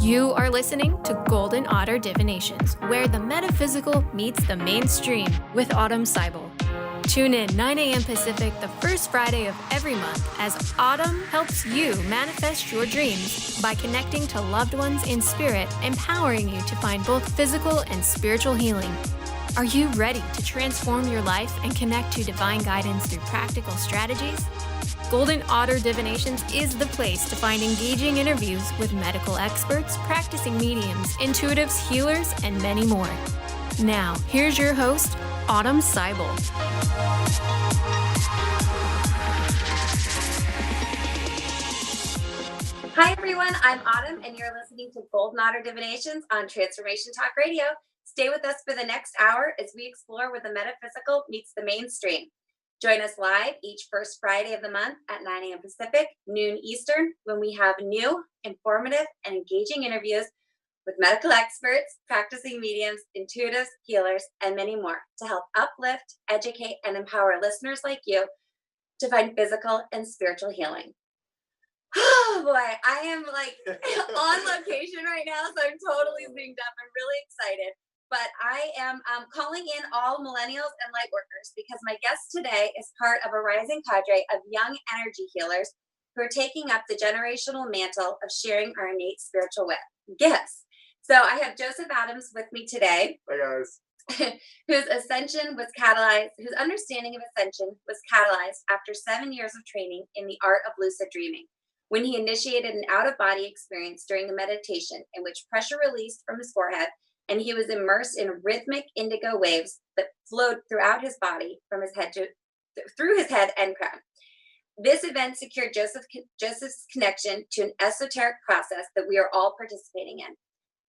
You are listening to Golden Otter Divinations, where the metaphysical meets the mainstream with Autumn Seibel. Tune in 9 a.m. Pacific the first Friday of every month as Autumn helps you manifest your dreams by connecting to loved ones in spirit, empowering you to find both physical and spiritual healing. Are you ready to transform your life and connect to divine guidance through practical strategies? Golden Otter Divinations is the place to find engaging interviews with medical experts, practicing mediums, intuitives, healers, and many more. Now, here's your host, Autumn Seibel. Hi, everyone. I'm Autumn, and you're listening to Golden Otter Divinations on Transformation Talk Radio. Stay with us for the next hour as we explore where the metaphysical meets the mainstream. Join us live each first Friday of the month at 9 a.m. Pacific, noon Eastern, when we have new, informative, and engaging interviews with medical experts, practicing mediums, intuitives, healers, and many more to help uplift, educate, and empower listeners like you to find physical and spiritual healing. Oh boy, I am like on location right now, so I'm totally zinged up. I'm really excited. But I am calling in all millennials and light workers because my guest today is part of a rising cadre of young energy healers who are taking up the generational mantle of sharing our innate spiritual gifts. So I have Joseph Adams with me today. Hi guys. whose understanding of ascension was catalyzed after 7 years of training in the art of lucid dreaming, when he initiated an out-of-body experience during a meditation in which pressure released from his forehead and he was immersed in rhythmic indigo waves that flowed throughout his body from his head through his head and crown. This event secured Joseph's connection to an esoteric process that we are all participating in.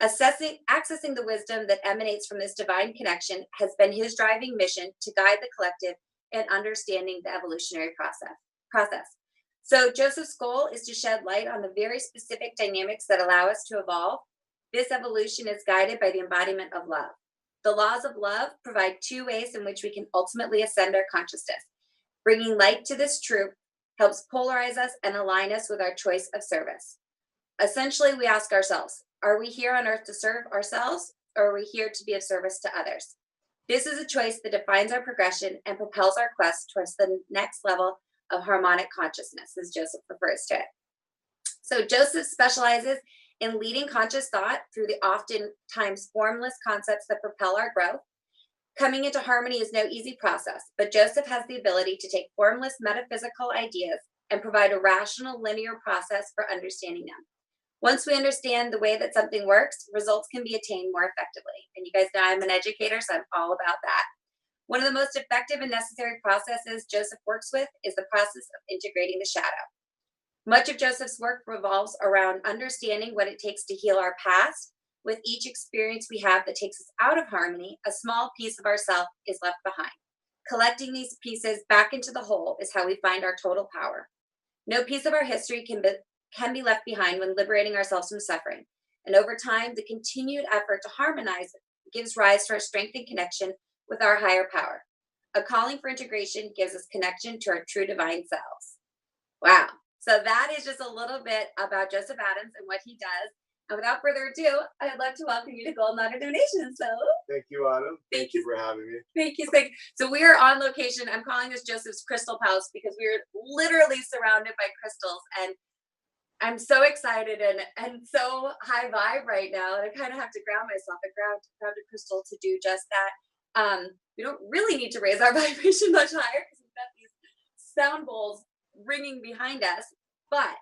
Accessing the wisdom that emanates from this divine connection has been his driving mission to guide the collective in understanding the evolutionary process. So Joseph's goal is to shed light on the very specific dynamics that allow us to evolve. This evolution is guided by the embodiment of love. The laws of love provide two ways in which we can ultimately ascend our consciousness. Bringing light to this truth helps polarize us and align us with our choice of service. Essentially, we ask ourselves, are we here on earth to serve ourselves, or are we here to be of service to others? This is a choice that defines our progression and propels our quest towards the next level of harmonic consciousness, as Joseph refers to it. So Joseph specializes in leading conscious thought through the oftentimes formless concepts that propel our growth. Coming into harmony is no easy process, but Joseph has the ability to take formless metaphysical ideas and provide a rational, linear process for understanding them. Once we understand the way that something works, results can be attained more effectively. And you guys know I'm an educator, so I'm all about that. One of the most effective and necessary processes Joseph works with is the process of integrating the shadow. Much of Joseph's work revolves around understanding what it takes to heal our past. With each experience we have that takes us out of harmony, a small piece of ourself is left behind. Collecting these pieces back into the whole is how we find our total power. No piece of our history can be left behind when liberating ourselves from suffering. And over time, the continued effort to harmonize gives rise to our strength and connection with our higher power. A calling for integration gives us connection to our true divine selves. Wow. So that is just a little bit about Joseph Adams and what he does. And without further ado, I'd love to welcome you to Golden Otter Divinations. So Thank you, Autumn. Thank you for having me. Thank you. So we are on location. I'm calling this Joseph's Crystal House because we're literally surrounded by crystals. And I'm so excited and so high vibe right now. And I kind of have to ground myself. I grabbed a crystal to do just that. We don't really need to raise our vibration much higher because we've got these sound bowls ringing behind us. But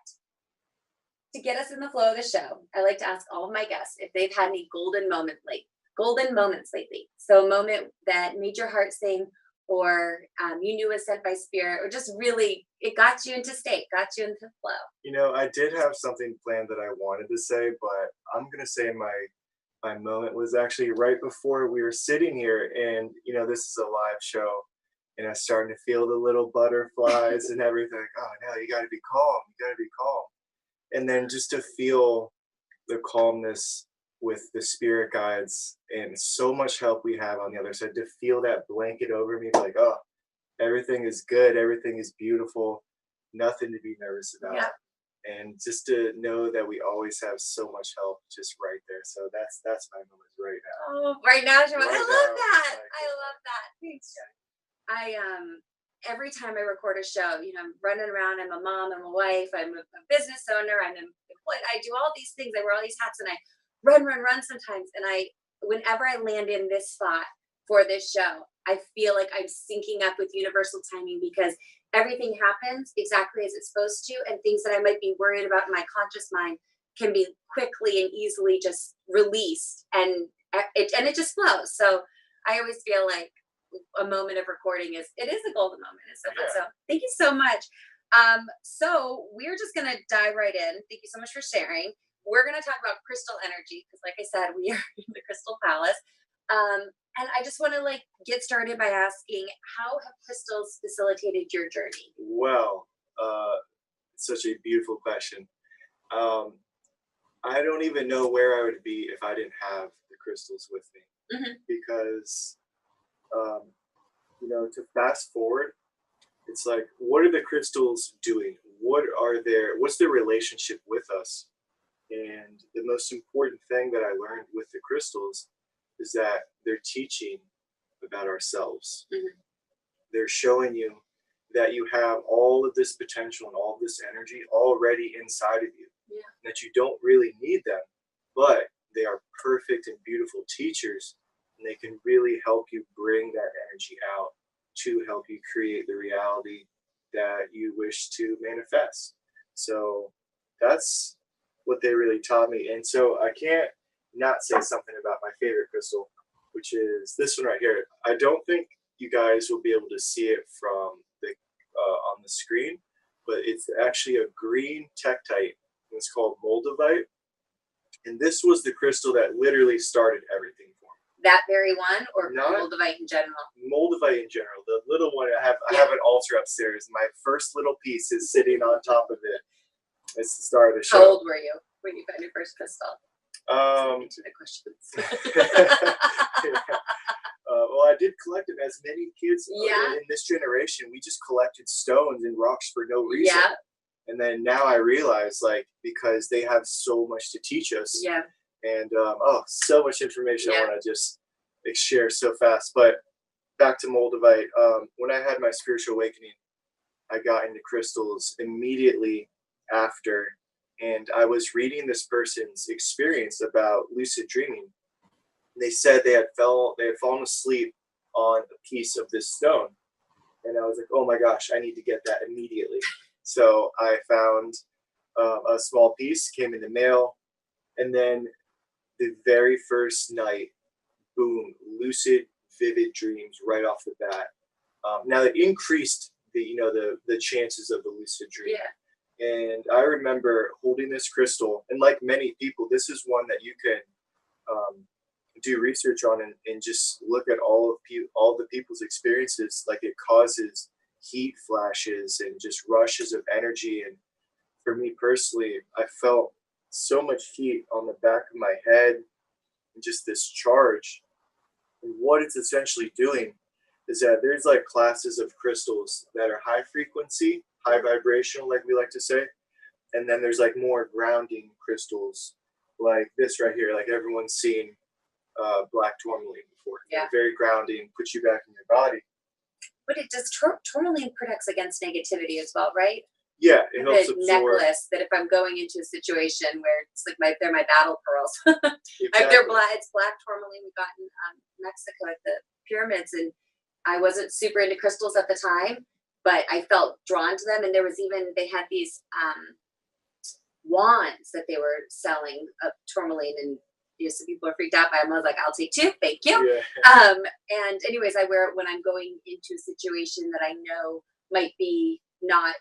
to get us in the flow of the show, I like to ask all of my guests if they've had any golden moments lately. So a moment that made your heart sing, or you knew was sent by spirit, or just really it got you into flow. You know, I did have something planned that I wanted to say, but I'm gonna say my moment was actually right before we were sitting here, and you know, this is a live show, and I was starting to feel the little butterflies and everything. Oh no, you gotta be calm. And then just to feel the calmness with the spirit guides and so much help we have on the other side, to feel that blanket over me, like, oh, everything is good, everything is beautiful, nothing to be nervous about. Yeah. and just to know that we always have so much help just right there. So that's my moment right now. Oh, right now, Shimon. Right I now, love that. like, I love that. Thanks, Joe. I every time I record a show, I'm running around. I'm a mom. I'm a wife. I'm a business owner. I'm employed. I do all these things. I wear all these hats, and I run sometimes. And whenever I land in this spot for this show, I feel like I'm syncing up with universal timing because everything happens exactly as it's supposed to, and things that I might be worried about in my conscious mind can be quickly and easily just released, and it just flows. So I always feel like a moment of recording is a golden moment. It's so fun. Yeah. So thank you so much. So we're just gonna dive right in. Thank you so much for sharing. We're gonna talk about crystal energy because, like I said, we are in the Crystal Palace. And I just want to get started by asking, how have crystals facilitated your journey? Well, such a beautiful question. I don't even know where I would be if I didn't have the crystals with me, because to fast forward, it's like, what are the crystals doing? What's their relationship with us? And the most important thing that I learned with the crystals is that they're teaching about ourselves. They're showing you that you have all of this potential and all of this energy already inside of you, that you don't really need them, but they are perfect and beautiful teachers, and they can really help you bring that energy out to help you create the reality that you wish to manifest. So that's what they really taught me. And so I can't not say something about my favorite crystal, which is this one right here. I don't think you guys will be able to see it from the on the screen, but it's actually a green tektite. It's called moldavite, and this was the crystal that literally started everything for me. That very one, or Not moldavite in general? Moldavite in general. The little one, I have an altar upstairs. My first little piece is sitting on top of it. It's the start of the show. How old were you when you found your first crystal? To the questions. Well, I did collect them, as many kids in this generation. We just collected stones and rocks for no reason. Yeah. And then now I realize, because they have so much to teach us. Yeah. And so much information I want to just share so fast. But back to moldavite. When I had my spiritual awakening, I got into crystals immediately after, and I was reading this person's experience about lucid dreaming. They said they had fallen asleep on a piece of this stone, and I was like, oh my gosh, I need to get that immediately. So I found a small piece, came in the mail, and then the very first night, boom, lucid, vivid dreams right off the bat. Now it increased the chances of the lucid dream. Yeah. And I remember holding this crystal, and like many people, this is one that you can do research on and just look at all the people's experiences. Like, it causes heat flashes and just rushes of energy. And for me personally, I felt so much heat on the back of my head and just this charge. And what it's essentially doing is that there's classes of crystals that are high frequency, high vibrational, like we like to say. And then there's more grounding crystals, like this right here. Like, everyone's seen black tourmaline before. Yeah. They're very grounding, puts you back in your body. But it does tourmaline protects against negativity as well, right? Yeah, it helps absorb. necklace that if I'm going into a situation where it's they're my battle pearls. Exactly. It's black tourmaline we got in Mexico at the pyramids, and I wasn't super into crystals at the time, but I felt drawn to them. And they had these wands that they were selling of tourmaline, and some people are freaked out by them. I was like, I'll take two, thank you. Yeah. And anyways, I wear it when I'm going into a situation that I know might be not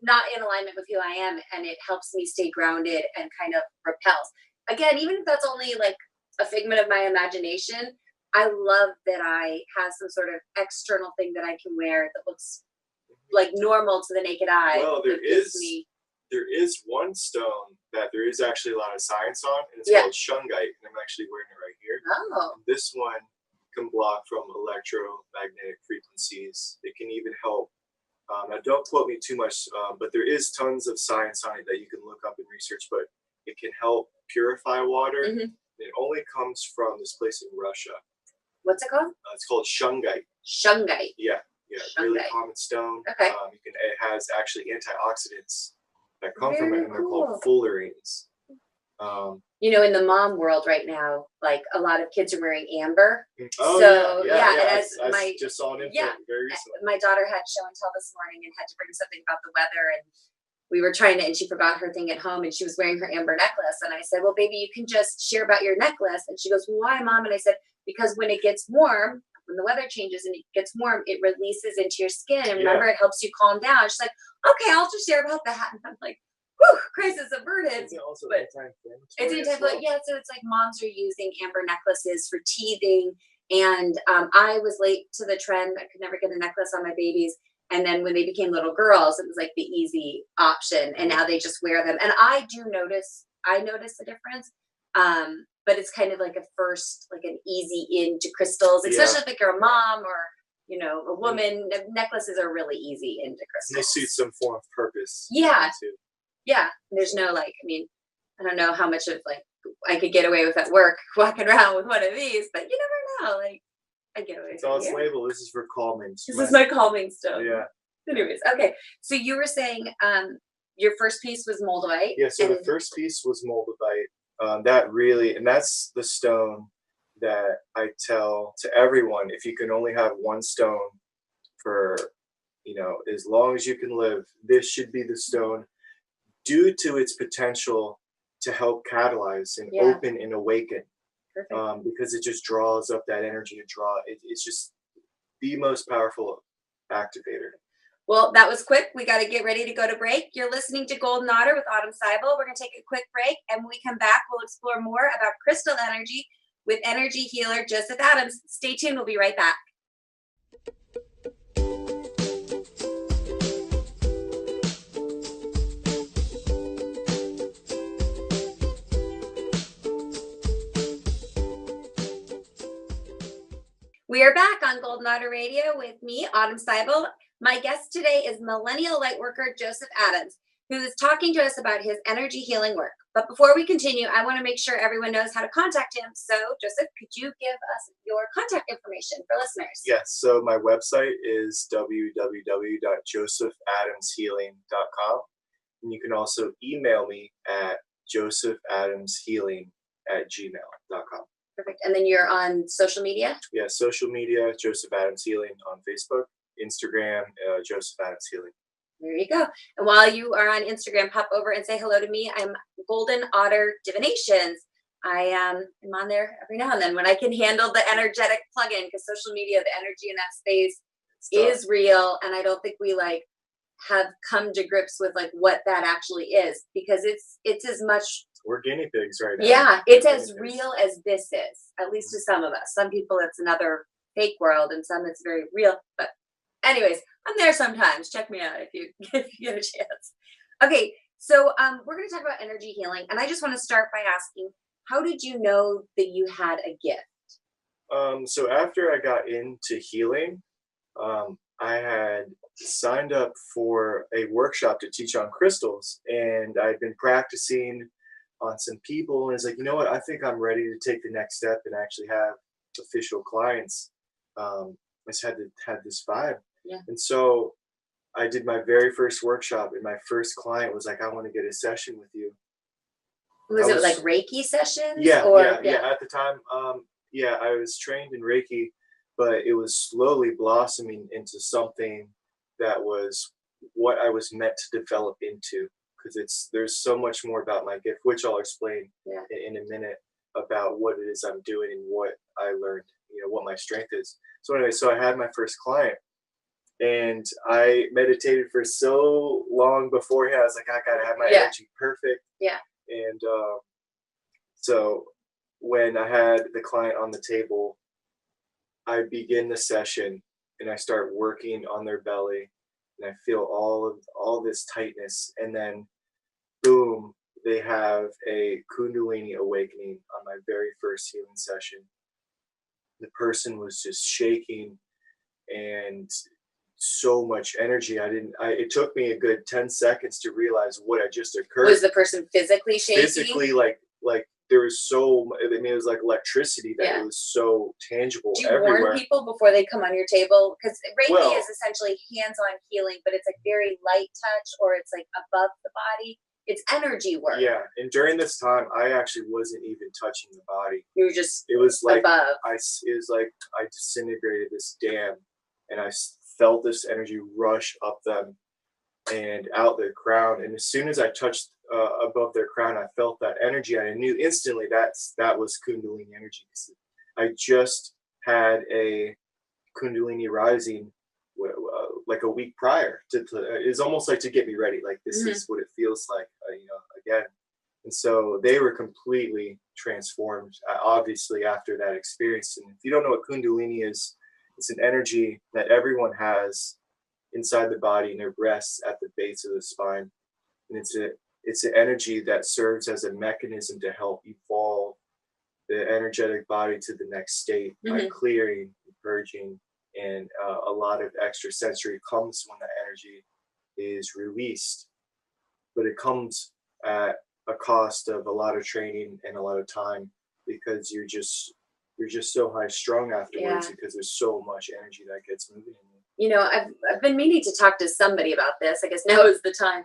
in alignment with who I am, and it helps me stay grounded and kind of repels. Again, even if that's only a figment of my imagination, I love that I have some sort of external thing that I can wear that looks normal to the naked eye. Well, there is one stone that there is actually a lot of science on, and it's called shungite, and I'm actually wearing it right here. Oh. And this one can block from electromagnetic frequencies. It can even help Now, don't quote me too much, but there is tons of science on it that you can look up and research, but it can help purify water. Mhm. It only comes from this place in Russia. What's it called? It's called shungite. Shungite. Yeah, really Shungite. common stone. Okay. It has actually antioxidants that come from it, Very and they're called cool. fullerenes. You know, in the mom world right now, like a lot of kids are wearing amber. Oh So, yeah. and as I just saw an info very recently. my daughter had show and tell this morning and had to bring something about the weather, and we were trying to, and she forgot her thing at home, and she was wearing her amber necklace, and I said, well, baby, you can just share about your necklace. And she goes, well, why, Mom? And I said, because when it gets warm, when the weather changes and it gets warm, it releases into your skin, and remember, it helps you calm down. She's like, okay, I'll just share about that. And I'm like, whew, crisis averted. Is it also But anti-inflammatory it's as anti-inflammatory. well? Yeah, so it's like moms are using amber necklaces for teething. And I was late to the trend. I could never get a necklace on my babies. And then when they became little girls, it was like the easy option. And now they just wear them. And I notice a difference. But it's kind of like an easy into crystals, especially if you're a mom or, you know, a woman. Necklaces are really easy into crystals. They suit some form of purpose. Yeah. Too. Yeah. There's no I don't know how much of I could get away with at work walking around with one of these, but you never know. I get away with it. So it's labeled, this is for calming. This is my calming stone. Yeah. Anyways, okay. So you were saying your first piece was moldavite. Yeah, so the first piece was moldavite. That's the stone that I tell to everyone, if you can only have one stone for, as long as you can live, this should be the stone, due to its potential to help catalyze and open and awaken. Because it just draws up that energy it's just the most powerful activator. Well, that was quick. We got to get ready to go to break. You're listening to Golden Otter with Autumn Seibel. We're going to take a quick break, and when we come back, we'll explore more about crystal energy with energy healer Joseph Adams. Stay tuned. We'll be right back. We are back on Golden Otter Radio with me, Autumn Seibel. My guest today is millennial lightworker Joseph Adams, who is talking to us about his energy healing work. But before we continue, I want to make sure everyone knows how to contact him. So, Joseph, could you give us your contact information for listeners? Yes. So my website is www.josephadamshealing.com. And you can also email me at josephadamshealing@gmail.com. Perfect. And then you're on social media? Yeah, social media, Joseph Adams Healing on Facebook, Instagram, Joseph Adams Healing. There you go. And while you are on Instagram, pop over and say hello to me. I'm Golden Otter Divinations. I am on there every now and then when I can handle the energetic plug-in, because social media, the energy in that space is real. And I don't think we have come to grips with what that actually is, because it's as much. We're guinea pigs right now. Yeah, it's as real as this is, at least to some of us. Some people, it's another fake world, and some it's very real. But anyways, I'm there sometimes. Check me out if you get a chance. Okay, so we're going to talk about energy healing, and I just want to start by asking, how did you know that you had a gift? So after I got into healing, I had signed up for a workshop to teach on crystals, and I'd been practicing on some people, and it's like, you know what, I think I'm ready to take the next step and actually have official clients. I just had this vibe. Yeah. And so I did my very first workshop, and my first client was like, I want to get a session with you. Was it like Reiki sessions? Yeah. At the time, I was trained in Reiki, but it was slowly blossoming into something that was what I was meant to develop into. Because there's so much more about my gift, which I'll explain in a minute, about what it is I'm doing and what I learned, what my strength is. So anyway, so I had my first client, and I meditated for so long beforehand. I was like, I gotta have my energy perfect. Yeah. And so when I had the client on the table, I begin the session and I start working on their belly. And I feel all this tightness, and then boom, they have a Kundalini awakening on my very first healing session. The person was just shaking and so much energy. It took me a good 10 seconds to realize what had just occurred. Was the person physically shaking? Physically, like there was it was like electricity that it was so tangible Do you everywhere. warn people before they come on your table? Because Reiki Well, is essentially hands-on healing, but it's like very light touch, or it's like above the body. It's energy work. Yeah, and during this time, I actually wasn't even touching the body. You were just It was like above. it was like I disintegrated this dam, and I felt this energy rush up them and out their crown. And as soon as I touched above their crown, I felt that energy, and I knew instantly that was Kundalini energy. I just had a Kundalini rising like a week prior. It's almost like to get me ready. Like this is what it feels like, again. And so they were completely transformed, obviously, after that experience. And if you don't know what Kundalini is, it's an energy that everyone has inside the body, in their breasts, at the base of the spine. And it's an energy that serves as a mechanism to help evolve the energetic body to the next state by clearing, purging, and a lot of extra sensory comes when that energy is released. But it comes at a cost of a lot of training and a lot of time, because you're just so high strung afterwards, because there's so much energy that gets moving in you. You know, I've been meaning to talk to somebody about this. I guess now is the time.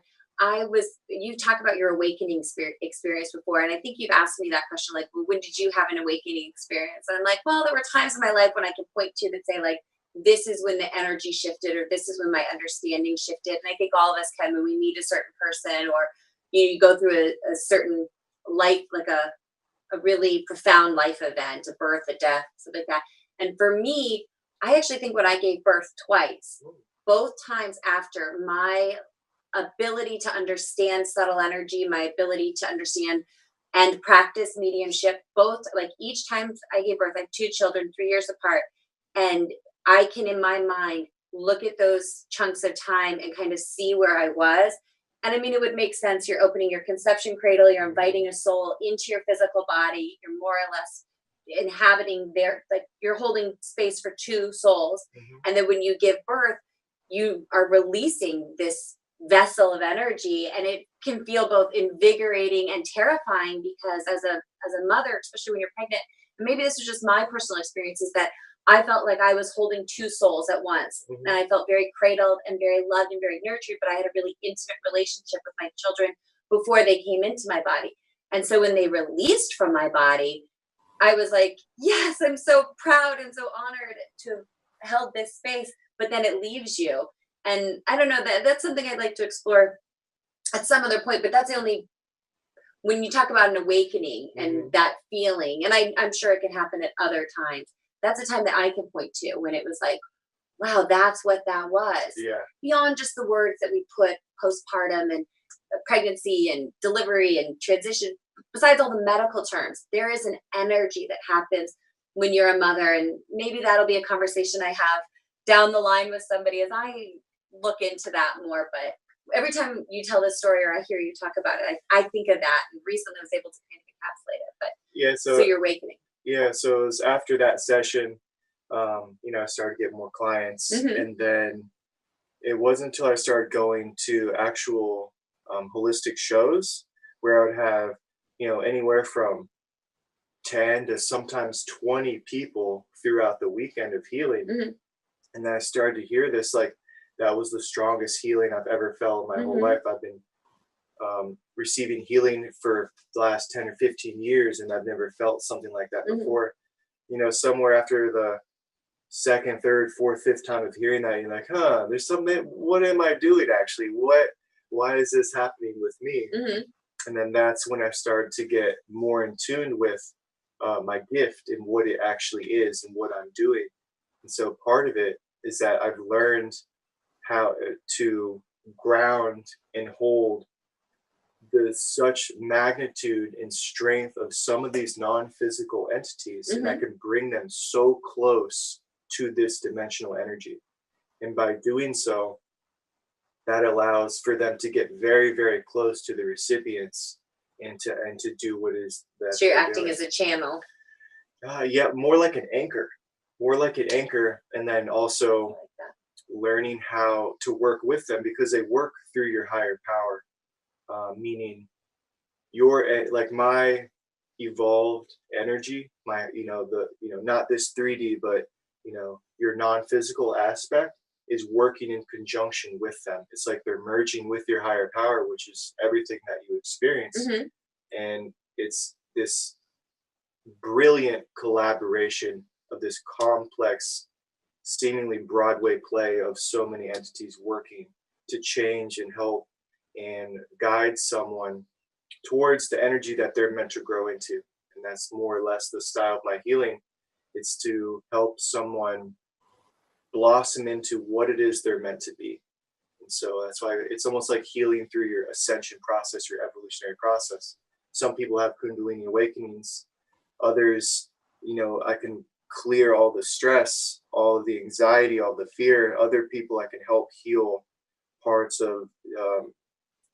You talk about your awakening experience before, and I think you've asked me that question, like, well, when did you have an awakening experience? And I'm like, well, there were times in my life when I can point to that say, like, this is when the energy shifted, or this is when my understanding shifted. And I think all of us can, when we meet a certain person, or you go through a certain life, like a really profound life event, a birth, a death, something like that. And for me, I actually think when I gave birth twice, both times after, my ability to understand subtle energy, my ability to understand and practice mediumship, both, like, each time I gave birth, I have 2 children, 3 years apart, and I can, in my mind, look at those chunks of time and kind of see where I was. And I mean, it would make sense. You're opening your conception cradle, you're inviting a soul into your physical body, you're more or less inhabiting there, like you're holding space for 2 souls. And then when you give birth, you are releasing this vessel of energy, and it can feel both invigorating and terrifying, because as a mother, especially when you're pregnant, and maybe this is just my personal experience, is that I felt like I was holding 2 souls at once. And I felt very cradled and very loved and very nurtured, but I had a really intimate relationship with my children before they came into my body. And so when they released from my body, I was like, yes, I'm so proud and so honored to have held this space. But then it leaves you. And I don't know, that's something I'd like to explore at some other point, but that's the only, when you talk about an awakening and that feeling, and I'm sure it can happen at other times, that's a time that I can point to when it was like, wow, that's what that was. Yeah. Beyond just the words that we put postpartum and pregnancy and delivery and transition, besides all the medical terms, there is an energy that happens when you're a mother. And maybe that'll be a conversation I have down the line with somebody as I look into that more. But every time you tell this story, or I hear you talk about it, I think of that. And recently I was able to kind of encapsulate it. But yeah, so you're awakening. Yeah, so it was after that session, I started getting more clients, and then it wasn't until I started going to actual holistic shows where I would have, anywhere from 10 to sometimes 20 people throughout the weekend of healing. And then I started to hear this, like, that was the strongest healing I've ever felt in my whole life. I've been receiving healing for the last 10 or 15 years, and I've never felt something like that before. Somewhere after the second, third, fourth, fifth time of hearing that, you're like, there's something, what am I doing actually? Why is this happening with me? And then that's when I started to get more in tune with my gift and what it actually is and what I'm doing. And so part of it is that I've learned how to ground and hold such magnitude and strength of some of these non-physical entities, and I can bring them so close to this dimensional energy. And by doing so, that allows for them to get very, very close to the recipients and to do what is that. So you're acting as a channel. Yeah, more like an anchor. And then also learning how to work with them, because they work through your higher power, meaning like my evolved energy, my, not this 3D, but, your non-physical aspect is working in conjunction with them. It's like they're merging with your higher power, which is everything that you experience. Mhm. And it's this brilliant collaboration of this complex, seemingly Broadway play of so many entities working to change and help and guide someone towards the energy that they're meant to grow into. And that's more or less the style of my healing. It's to help someone blossom into what it is they're meant to be. And so that's why it's almost like healing through your ascension process, your evolutionary process. Some people have Kundalini awakenings. Others, I can clear all the stress, all of the anxiety, all the fear. Other people, I can help heal parts of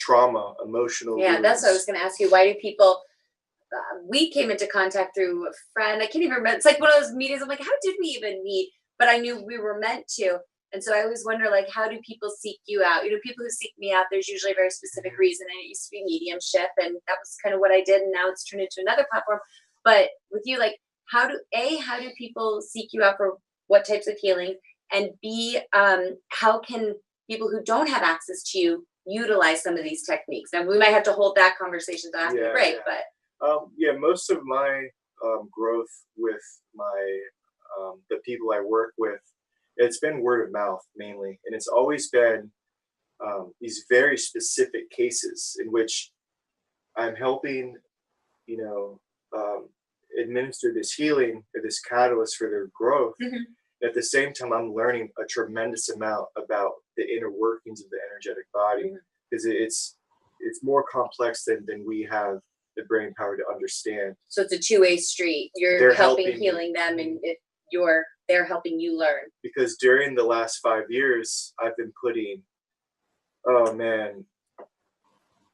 trauma, emotional. Yeah, that's what I was going to ask you. Why do people? We came into contact through a friend. I can't even remember. It's like one of those meetings. I'm like, how did we even meet? But I knew we were meant to. And so I always wonder, like, how do people seek you out? People who seek me out, there's usually a very specific reason. And it used to be mediumship, and that was kind of what I did. And now it's turned into another platform. But with you, like, how do people seek you out for what types of healing? And B, how can people who don't have access to you utilize some of these techniques? And we might have to hold that conversation after the break, but. Most of my growth with my the people I work with, it's been word of mouth mainly, and it's always been these very specific cases in which I'm helping, administer this healing or this catalyst for their growth. Mm-hmm. At the same time, I'm learning a tremendous amount about the inner workings of the energetic body, because it's more complex than we have the brain power to understand. So it's a two-way street. They're helping healing them, and they're helping you learn. Because during the last 5 years, I've been putting,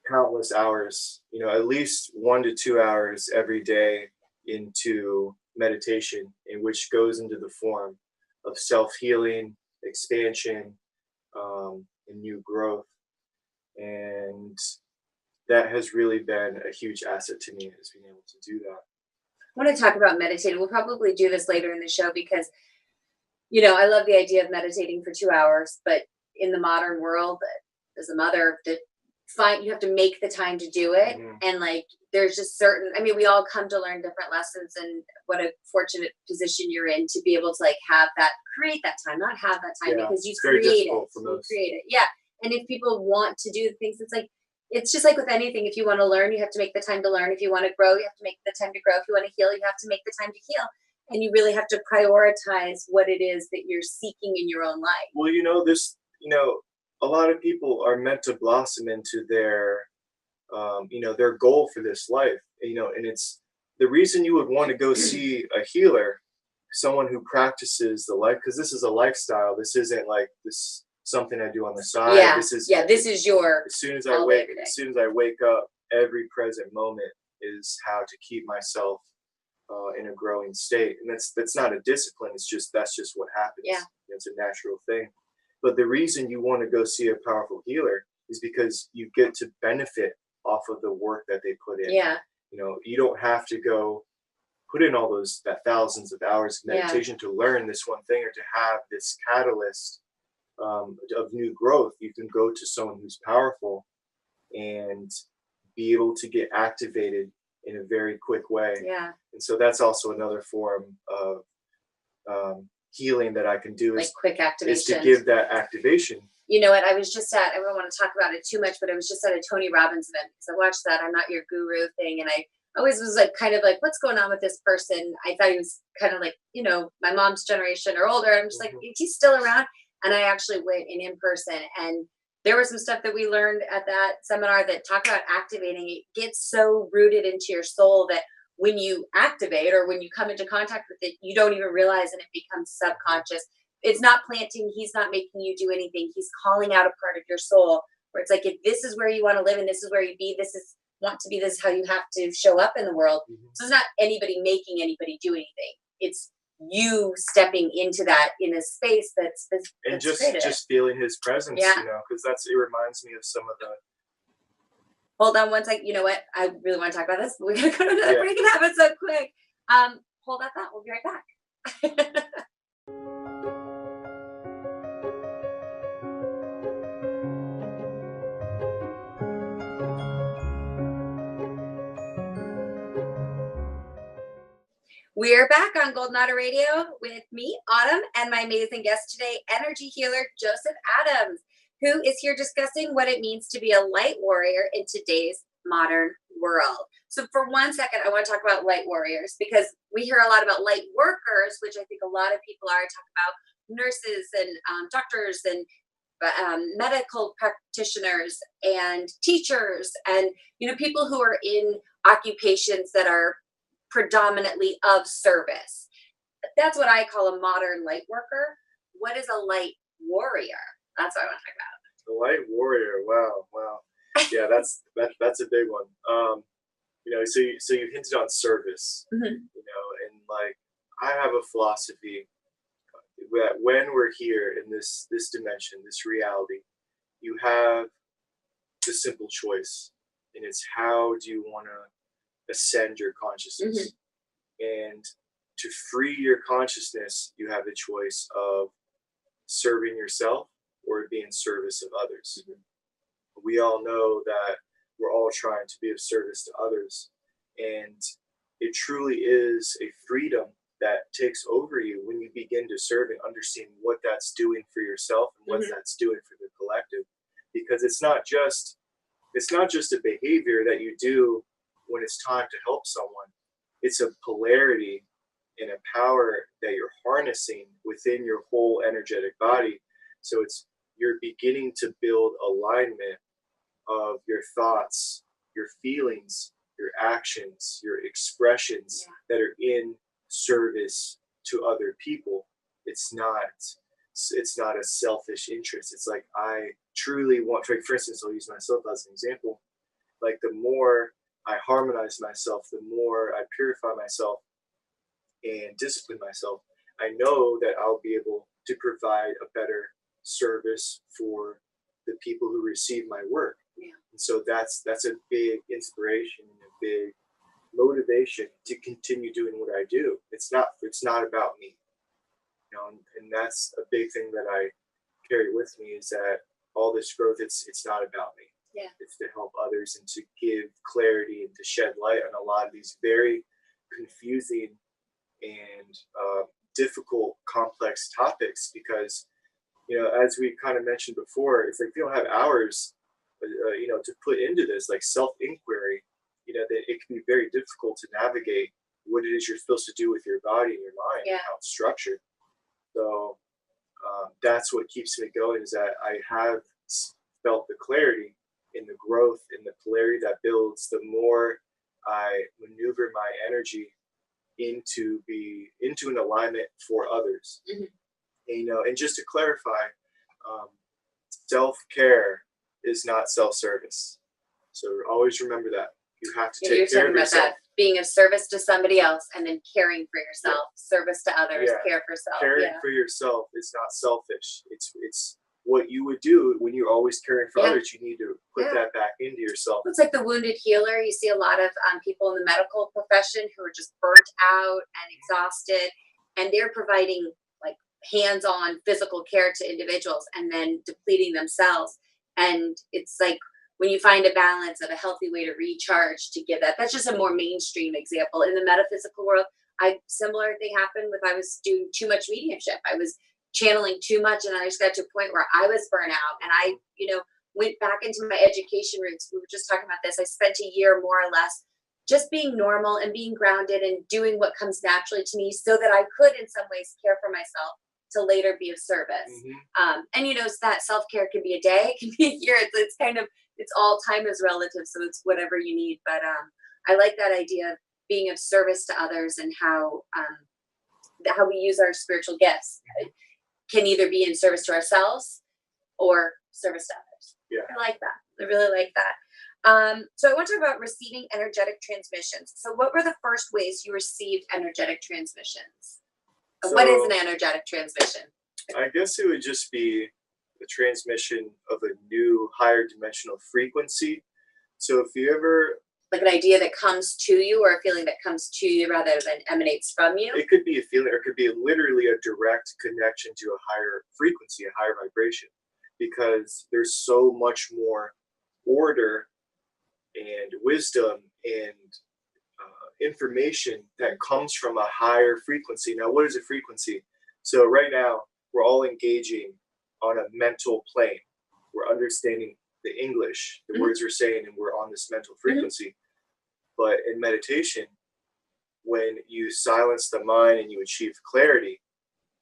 countless hours, at least 1 to 2 hours every day into meditation, in which goes into the form of self-healing, expansion, and new growth. And that has really been a huge asset to me, is being able to do that. I want to talk about meditating. We'll probably do this later in the show because, I love the idea of meditating for 2 hours, but in the modern world, as a mother, you have to make the time to do it. Mm-hmm. And like, there's just we all come to learn different lessons, and what a fortunate position you're in to be able to create that time, not have that time, because you create it. Yeah. And if people want to do things, it's just like with anything. If you want to learn, you have to make the time to learn. If you want to grow, you have to make the time to grow. If you want to heal, you have to make the time to heal. And you really have to prioritize what it is that you're seeking in your own life. Well, a lot of people are meant to blossom into their, their goal for this life, and it's the reason you would want to go see a healer, someone who practices the life, because this is a lifestyle. This isn't like this something I do on the side. Yeah. This is your. As soon as I wake up, every present moment is how to keep myself in a growing state, and that's not a discipline. That's just what happens. Yeah, it's a natural thing. But the reason you want to go see a powerful healer is because you get to benefit off of the work that they put in. Yeah. You don't have to go put in all that thousands of hours of meditation to learn this one thing or to have this catalyst of new growth. You can go to someone who's powerful and be able to get activated in a very quick way. Yeah. And so that's also another form of healing that I can do, like quick activation, is to give that activation. You know what? I was just I don't want to talk about it too much, but I was just at a Tony Robbins event because I watched that I'm Not Your Guru thing, and I always was kind of what's going on with this person? I thought he was kind of my mom's generation or older. I'm just is he still around? And I actually went in person, and there was some stuff that we learned at that seminar that talk about activating. It gets so rooted into your soul that when you activate or when you come into contact with it, you don't even realize, and it becomes subconscious. It's not planting. He's not making you do anything. He's calling out a part of your soul where it's if this is where you want to live and this is where you be, this is how you have to show up in the world. Mm-hmm. So it's not anybody making anybody do anything. It's you stepping into that in a space that's And created. just feeling his presence, Yeah. because it reminds me of some of the. Hold on one second. You know what? I really want to talk about this, but we gotta go to another Yeah. break and have it so quick. Hold that thought. We'll be right back. We're back on Golden Otter Radio with me, Autumn, and my amazing guest today, energy healer Joseph Adams, who is here discussing what it means to be a light warrior in today's modern world. So for 1 second, I want to talk about light warriors because we hear a lot about light workers, which I think a lot of people are talking about nurses and doctors and medical practitioners and teachers and people who are in occupations that are predominantly of service. That's what I call a modern light worker. What is a light warrior? That's what I want to talk about. The light warrior. Wow. Yeah, that's a big one. So you hinted on service, Mm-hmm. and like I have a philosophy that when we're here in this dimension, this reality, you have the simple choice, and it's how do you want to ascend your consciousness. And to free your consciousness, you have the choice of serving yourself or being service of others. We all know that we're all trying to be of service to others, and it truly is a freedom that takes over you when you begin to serve and understand what that's doing for yourself and what that's doing for the collective. Because it's not just a behavior that you do when it's time to help someone. It's a polarity and a power that you're harnessing within your whole energetic body. So you're beginning to build alignment of your thoughts, your feelings, your actions, your expressions that are in service to other people. It's not a selfish interest. It's like I truly want to, for instance, I'll use myself as an example. Like the more I harmonize myself, the more I purify myself and discipline myself, I know that I'll be able to provide a better service for the people who receive my work. And so that's a big inspiration and a big motivation to continue doing what I do. It's not about me, and that's a big thing that I carry with me, is that all this growth, it's not about me. It's to help others and to give clarity and to shed light on a lot of these very confusing and difficult, complex topics. Because, as we kind of mentioned before, it's like you don't have hours, to put into this, like self-inquiry. That it can be very difficult to navigate what it is you're supposed to do with your body and your mind and how it's structured. So that's what keeps me going, is that I have felt the clarity in the growth and the polarity that builds the more I maneuver my energy into an alignment for others. And, and just to clarify, self-care is not self-service. So always remember that. You have to take care of yourself. That, being of service to somebody else and then caring for yourself, service to others, care for self. Caring for yourself is not selfish. It's what you would do when you're always caring for others. You need to put that back into yourself. It's like the wounded healer. You see a lot of people in the medical profession who are just burnt out and exhausted, and they're providing like hands-on physical care to individuals and then depleting themselves. And it's like, when you find a balance of a healthy way to recharge, to give that's just a more mainstream example. In the metaphysical world, similar thing happened with, I was doing too much mediumship. I was channeling too much, and I just got to a point where I was burnt out, and I, went back into my education roots. We were just talking about this. I spent a year more or less just being normal and being grounded and doing what comes naturally to me, so that I could in some ways care for myself to later be of service. And that self-care can be a day, it can be a year. It's kind of, it's all, time is relative, so it's whatever you need. But I like that idea of being of service to others, and how we use our spiritual gifts can either be in service to ourselves or service to others. I like that. I really like that. So I want to talk about receiving energetic transmissions. So what were the first ways you received energetic transmissions? What is So an energetic transmission? I guess it would just be the transmission of a new higher dimensional frequency. So if you ever, Like an idea that comes to you, or a feeling that comes to you rather than emanates from you? it could be a feeling, or it could be literally a direct connection to a higher frequency, a higher vibration, because there's so much more order and wisdom and information that comes from a higher frequency. Now, what is a frequency? So right now, we're all engaging on a mental plane. We're understanding the English, the words we're saying, and we're on this mental frequency. But in meditation, when you silence the mind and you achieve clarity,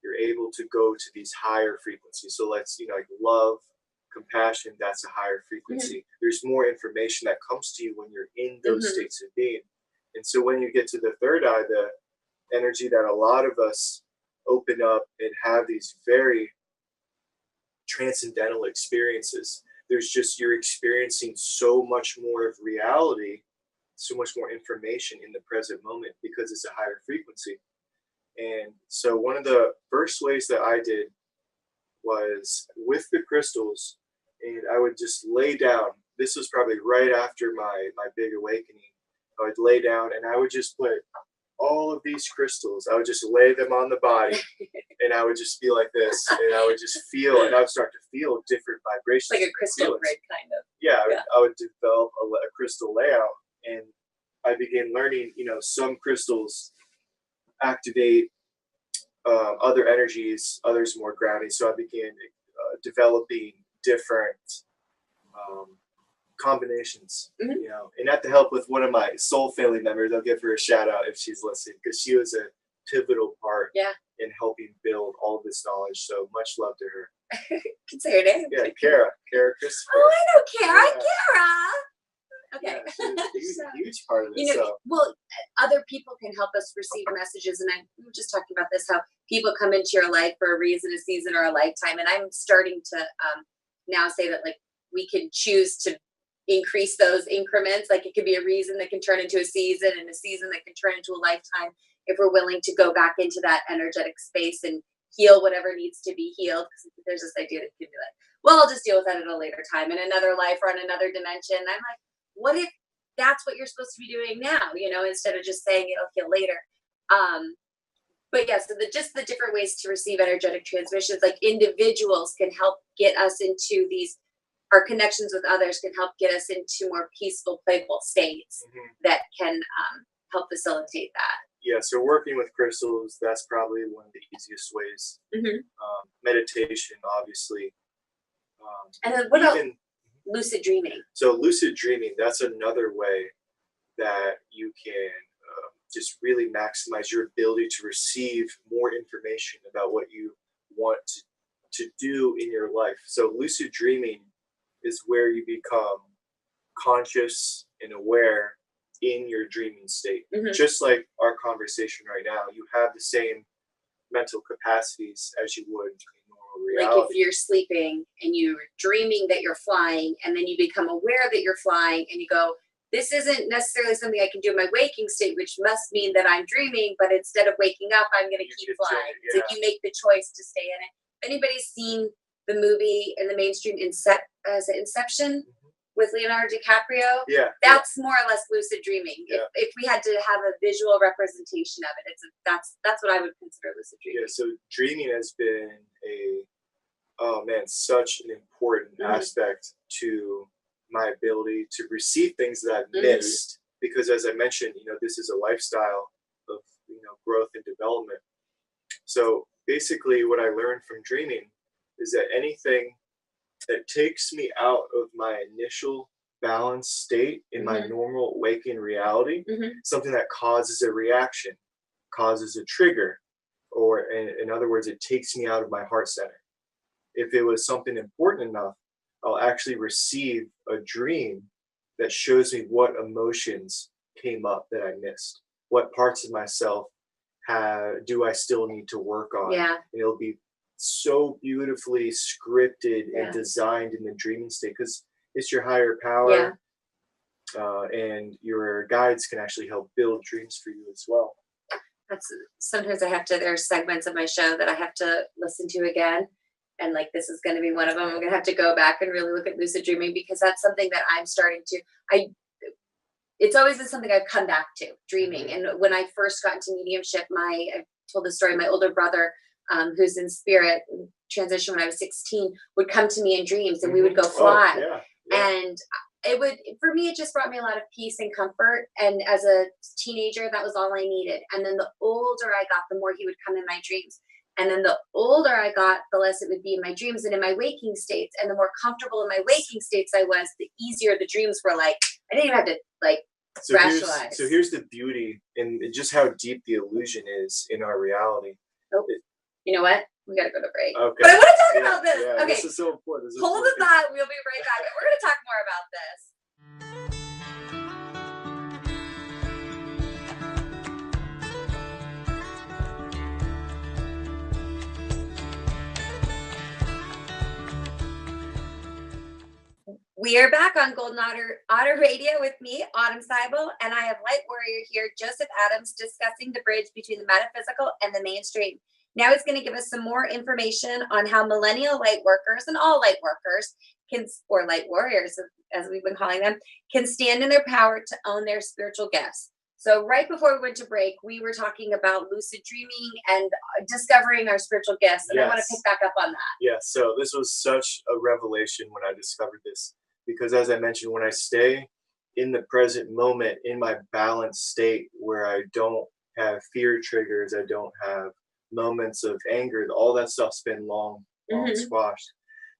you're able to go to these higher frequencies. So let's, like love, compassion, that's a higher frequency. There's more information that comes to you when you're in those states of being. And so when you get to the third eye, the energy that a lot of us open up and have these very transcendental experiences, there's just, you're experiencing so much more of reality, so much more information in the present moment because it's a higher frequency. And so one of the first ways that I did was with the crystals, and I would just lay down. This was probably right after my big awakening. I would lay down and I would just put all of these crystals, I would just lay them on the body and I would just be like this, and I would just feel, and I would start to feel different vibrations. Like a crystal grid, kind of. Yeah, I would develop a crystal layout, and I began learning, some crystals activate other energies, others more grounding. So I began developing different combinations, and had to help with one of my soul family members. I'll give her a shout out if she's listening, because she was a pivotal part in helping build all of this knowledge. So much love to her. Can say her name. Yeah, Kara Christopher. Oh, I know Kara. Kara. Okay. Yeah, she's a huge part of it. Well, other people can help us receive messages, and we were just talking about this, how people come into your life for a reason, a season, or a lifetime. And I'm starting to now say that, like, we can choose to increase those increments. Like, it could be a reason that can turn into a season, and a season that can turn into a lifetime, if we're willing to go back into that energetic space and heal whatever needs to be healed. Because there's this idea that you can be like, well, I'll just deal with that at a later time, in another life or in another dimension. And I'm like, what if that's what you're supposed to be doing now, instead of just saying it'll heal later? But yeah, so just the different ways to receive energetic transmissions, like individuals can help get us into these, our connections with others can help get us into more peaceful, playful states that can help facilitate that. Yeah, so working with crystals, that's probably one of the easiest ways. Meditation, obviously. And then what else? Lucid dreaming. So lucid dreaming, that's another way that you can just really maximize your ability to receive more information about what you want to do in your life. So lucid dreaming is where you become conscious and aware in your dreaming state. Just like our conversation right now, you have the same mental capacities as you would in normal reality. Like if you're sleeping and you're dreaming that you're flying, and then you become aware that you're flying, and you go, this isn't necessarily something I can do in my waking state, which must mean that I'm dreaming, but instead of waking up, I'm going to keep flying. It's like you make the choice to stay in it. If anybody's seen the movie in the mainstream Inception with Leonardo DiCaprio, that's more or less lucid dreaming. If we had to have a visual representation of it, that's what I would consider lucid dreaming. Yeah, so dreaming has been such an important aspect to my ability to receive things that I've missed, because as I mentioned, this is a lifestyle of growth and development. So basically what I learned from dreaming is that anything that takes me out of my initial balanced state in my normal waking reality, something that causes a reaction, causes a trigger, or in other words, it takes me out of my heart center. If it was something important enough, I'll actually receive a dream that shows me what emotions came up that I missed, what parts of myself do I still need to work on. And it'll be so beautifully scripted and designed in the dreaming state, because it's your higher power, and your guides can actually help build dreams for you as well. That's sometimes there's segments of my show that I have to listen to again. And like, this is going to be one of them. I'm going to have to go back and really look at lucid dreaming, because that's something that I'm starting to, it's always been something I've come back to, dreaming. And when I first got into mediumship, I told the story, my older brother, who's in spirit, transition when I was 16, would come to me in dreams, and we would go fly. Oh, yeah. And for me, it just brought me a lot of peace and comfort. And as a teenager, that was all I needed. And then the older I got, the more he would come in my dreams. And then the older I got, the less it would be in my dreams and in my waking states. And the more comfortable in my waking states I was, the easier the dreams were. Like, I didn't even have to rationalize. So here's the beauty and just how deep the illusion is in our reality. Oh, you know what? We got to go to break. Okay. But I want to talk about this. Yeah, okay. This is so important. Hold the thought. We'll be right back. We're going to talk more about this. We are back on Golden Otter Radio with me, Autumn Seibel, and I have Light Warrior here, Joseph Adams, discussing the bridge between the metaphysical and the mainstream. Now he's going to give us some more information on how millennial light workers and all light workers or light warriors, as we've been calling them, can stand in their power to own their spiritual gifts. So right before we went to break, we were talking about lucid dreaming and discovering our spiritual gifts. And I want to pick back up on that. Yeah, so this was such a revelation when I discovered this. Because as I mentioned, when I stay in the present moment, in my balanced state where I don't have fear triggers, I don't have moments of anger, all that stuff's been long squashed.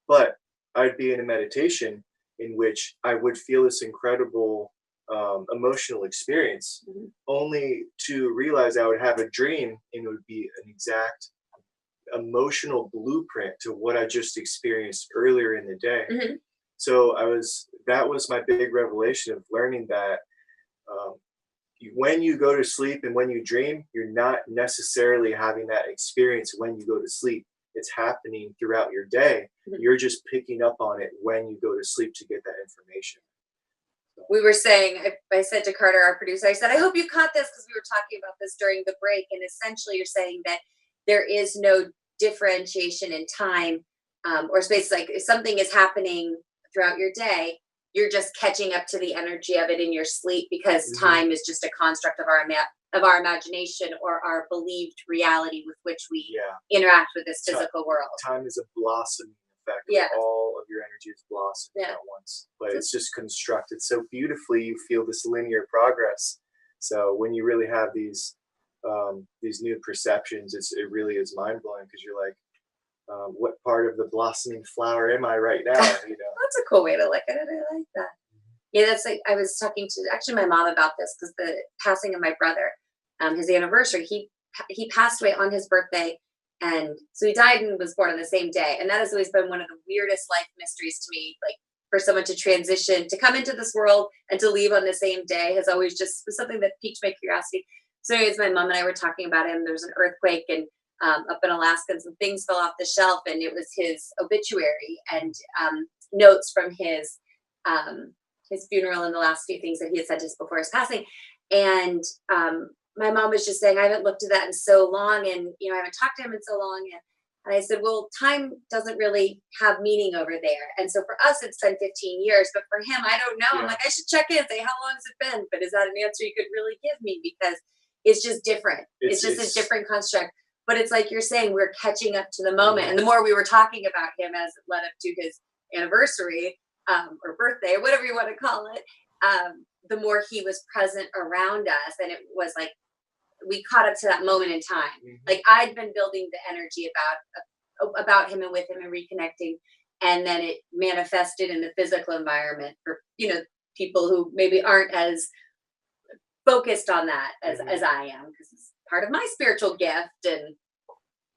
But I'd be in a meditation in which I would feel this incredible emotional experience, only to realize I would have a dream and it would be an exact emotional blueprint to what I just experienced earlier in the day. So that was my big revelation of learning that when you go to sleep and when you dream, you're not necessarily having that experience when you go to sleep. It's happening throughout your day. You're just picking up on it when you go to sleep to get that information. We were saying, I said to Carter, our producer, I said, I hope you caught this, because we were talking about this during the break. And essentially you're saying that there is no differentiation in time or space. Like if something is happening throughout your day, you're just catching up to the energy of it in your sleep, because time is just a construct of our imagination or our believed reality with which we interact with this physical world. Time is a blossoming effect. All of your energy is blossoming at once, but it's just constructed so beautifully. You feel this linear progress. So when you really have these new perceptions, it really is mind blowing, because you're like, what part of the blossoming flower am I right now? You know, that's a cool way to look at it. I like that. Yeah, that's like, I was talking to actually my mom about this, because the passing of my brother, his anniversary, he passed away on his birthday, and so he died and was born on the same day. And that has always been one of the weirdest life mysteries to me. Like, for someone to transition, to come into this world and to leave on the same day has always just been something that piqued my curiosity. So anyways, my mom and I were talking about him. There was an earthquake and up in Alaska, and some things fell off the shelf, and it was his obituary and notes from his funeral and the last few things that he had said to us before his passing. And my mom was just saying, I haven't looked at that in so long, and I haven't talked to him in so long. And I said, well, time doesn't really have meaning over there. And so for us, it's been 15 years, but for him, I don't know. I'm like, I should check in and say, how long has it been? But is that an answer you could really give me? Because it's just different. It's just a different construct. But it's like you're saying, we're catching up to the moment. And the more we were talking about him as it led up to his anniversary or birthday, or whatever you want to call it, the more he was present around us. And it was like, we caught up to that moment in time. Like I'd been building the energy about him and with him and reconnecting. And then it manifested in the physical environment for, people who maybe aren't as focused on that as I am, because it's part of my spiritual gift and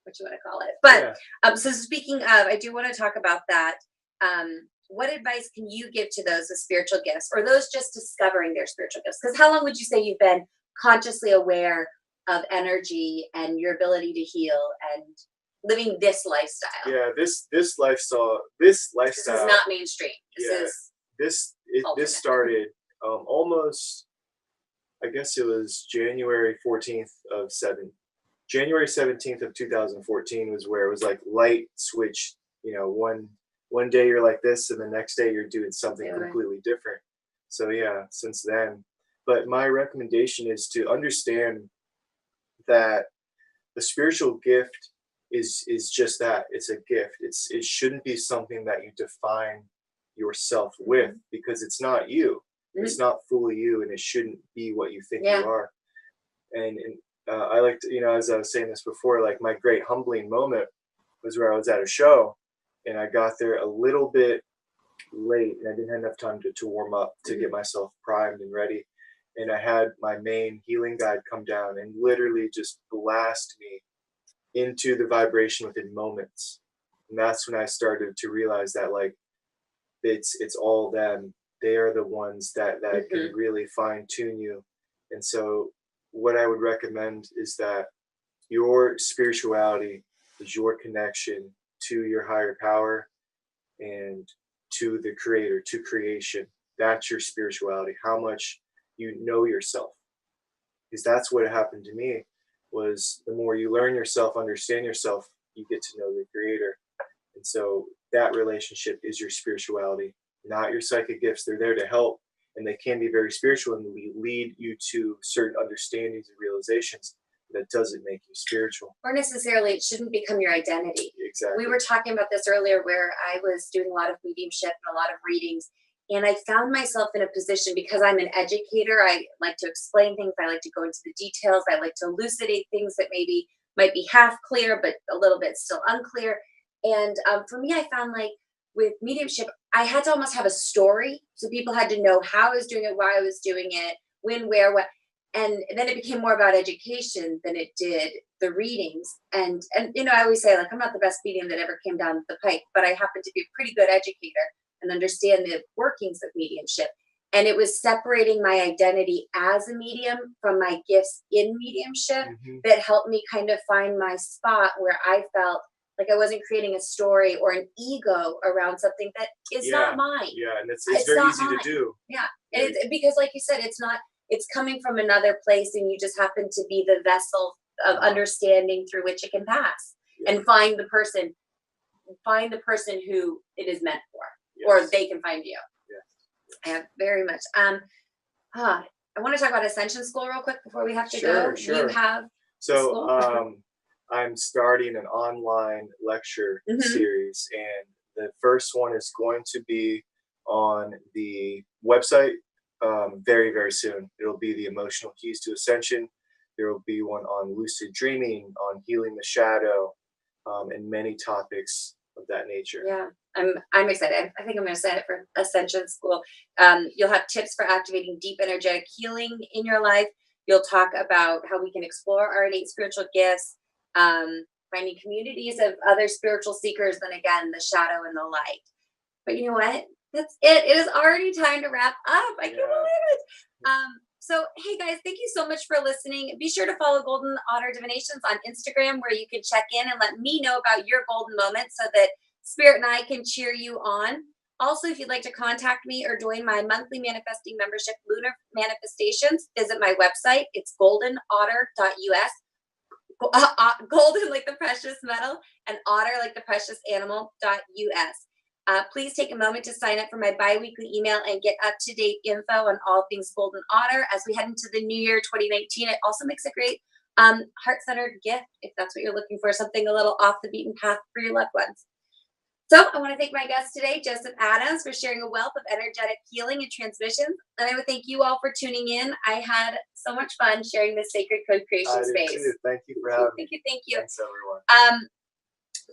what you want to call it. But so speaking of, I do want to talk about that. What advice can you give to those with spiritual gifts, or those just discovering their spiritual gifts? Because how long would you say you've been consciously aware of energy and your ability to heal and living this lifestyle? Yeah, this lifestyle. This is not mainstream. This started almost I guess it was January 17th of 2014 was where it was like light switch, one day you're like this and the next day you're doing something completely different. So yeah, since then. But my recommendation is to understand that the spiritual gift is just that. It's a gift. It shouldn't be something that you define yourself with, because it's not you. It's not fully you, and it shouldn't be what you think you are. And I like to, as I was saying this before, like my great humbling moment was where I was at a show and I got there a little bit late and I didn't have enough time to warm up, to get myself primed and ready. And I had my main healing guide come down and literally just blast me into the vibration within moments. And that's when I started to realize that, like, it's all them. They are the ones that can really fine tune you. And so what I would recommend is that your spirituality is your connection to your higher power and to the creator, to creation. That's your spirituality, how much you know yourself. Because that's what happened to me, was the more you learn yourself, understand yourself, you get to know the creator. And so that relationship is your spirituality, not your psychic gifts. They're there to help, and they can be very spiritual and lead you to certain understandings and realizations. That doesn't make you spiritual. Or necessarily, it shouldn't become your identity. Exactly. We were talking about this earlier, where I was doing a lot of mediumship and a lot of readings, and I found myself in a position, because I'm an educator, I like to explain things, I like to go into the details, I like to elucidate things that maybe might be half clear, but a little bit still unclear. And for me, I found, like, with mediumship, I had to almost have a story. So people had to know how I was doing it, why I was doing it, when, where, what. And then it became more about education than it did the readings. And I always say, like, I'm not the best medium that ever came down the pike, but I happen to be a pretty good educator and understand the workings of mediumship. And it was separating my identity as a medium from my gifts in mediumship that helped me kind of find my spot, where I felt like I wasn't creating a story or an ego around something that is not mine. Yeah, and it's very easy to do. Yeah, and because, like you said, it's coming from another place, and you just happen to be the vessel of understanding through which it can pass, and find the person who it is meant for, or they can find you. Yeah, very much. I want to talk about Ascension School real quick before we have to go. Sure. You have I'm starting an online lecture series, and the first one is going to be on the website very, very soon. It'll be the Emotional Keys to Ascension. There will be one on lucid dreaming, on healing the shadow, and many topics of that nature. Yeah, I'm excited. I think I'm going to sign up for Ascension School. You'll have tips for activating deep energetic healing in your life. You'll talk about how we can explore our innate spiritual gifts, finding communities of other spiritual seekers, then again, the shadow and the light. But you know what? That's it. It is already time to wrap up. I can't believe it. So, hey guys, thank you so much for listening. Be sure to follow Golden Otter Divinations on Instagram, where you can check in and let me know about your golden moment so that Spirit and I can cheer you on. Also, if you'd like to contact me or join my monthly manifesting membership, Lunar Manifestations, visit my website. It's goldenotter.us. Golden like the precious metal, and otter like the precious animal.us. Please take a moment to sign up for my bi-weekly email and get up-to-date info on all things Golden Otter as we head into the new year 2019. It also makes a great heart-centered gift if that's what you're looking for, something a little off the beaten path for your loved ones. So I want to thank my guest today, Joseph Adams, for sharing a wealth of energetic healing and transmission. And I would thank you all for tuning in. I had so much fun sharing this sacred co-creation space. Too. Thank you for having me. Thank you. Thanks, everyone.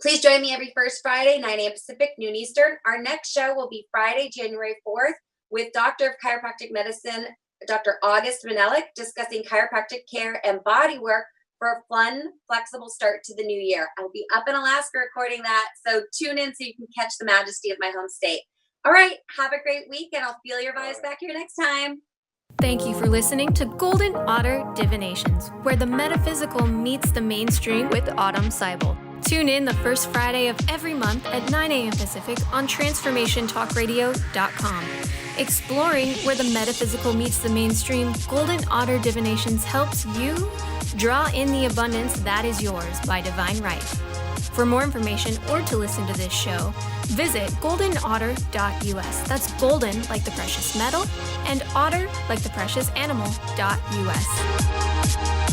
Please join me every first Friday, 9 a.m. Pacific, noon Eastern. Our next show will be Friday, January 4th, with Doctor of Chiropractic Medicine, Dr. August Manelik, discussing chiropractic care and body work for a fun, flexible start to the new year. I'll be up in Alaska recording that, so tune in so you can catch the majesty of my home state. All right, have a great week, and I'll feel your vibes back here next time. Thank you for listening to Golden Otter Divinations, where the metaphysical meets the mainstream with Autumn Seibel. Tune in the first Friday of every month at 9 a.m. Pacific on TransformationTalkRadio.com. Exploring where the metaphysical meets the mainstream, Golden Otter Divinations helps you draw in the abundance that is yours by divine right. For more information or to listen to this show, visit goldenotter.us. That's golden like the precious metal and otter like the precious animal.us.